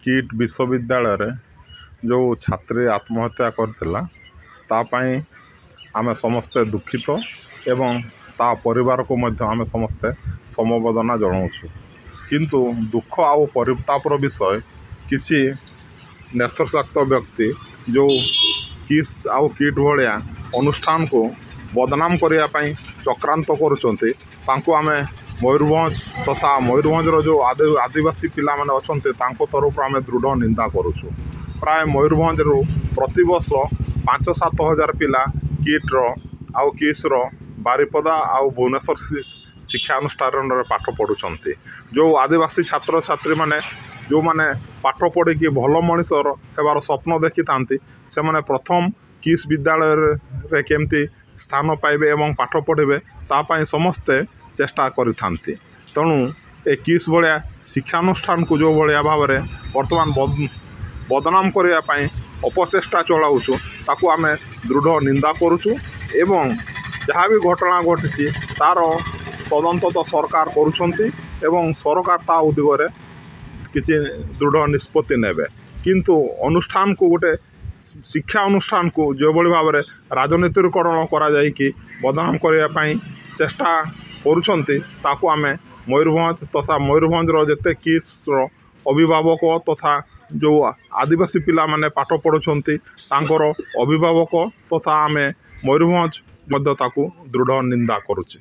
Kit विश्वविद्यालय जो छात्री आत्महत्या करथिला तापाई आमे समस्ते दुखित एवं ता परिवार को मध्य आमे समस्ते समवेदना जनाऊँ। किंतु दुख आउ परितापर विषय किसी नेत्रशक्त व्यक्ति जो किस आउ किट भाया अनुष्ठान को बदनाम करने चक्रांत करुँचे आमे मयूरभंज तथा मयूरभंजर जो आदिवासी पिला माने अछंते तांको तरफ आमे दृढ़ निंदा करुछु। प्राय मयूरभंज प्रति वर्ष 5-7 हजार पिला किट्र आउ किस्र बारिपदा आउ भुवनेश्वर शिक्षानुष्ठान पाठ पढ़ुंट। जो आदिवासी छात्र छात्री माने जो माने पाठ पढ़ी कि भल मनीषर हेबार स्वप्न देखि थांती से माने प्रथम किस विद्यालय रे केमती स्थान पाइबे एवं पाठ पढ़े तापाई समस्ते चेष्टा करिथांती। तेणु ए किस भलिया शिक्षानुष्ठान को जो भलिया भाव में वर्तमान बदनाम करने अपचेष्टा चलाऊँ ताकू आमे दृढ़ निंदा करुचु एवं जहाँ भी घटना घटी तार तदंत तो सरकार करुछंती एवं सरकार ता उदिगरे किसी दृढ़ निष्पत्ति नेबे। किंतु अनुष्ठान को गोटे शिक्षा अनुष्ठान को जो भली भाव में राजनीतिकरण करा जाई कि बदनाम करने चेष्टा करुछंती ताकू आमे मयूरभंज तथा मयूरभंजर जेते किस्र अभिभावक तथा जो आदिवासी पिला माने पाठ पढ़ुछंती तांकर अभिभावक तथा आमे मयूरभंज मध्य ताकू दृढ़ निंदा करुचे।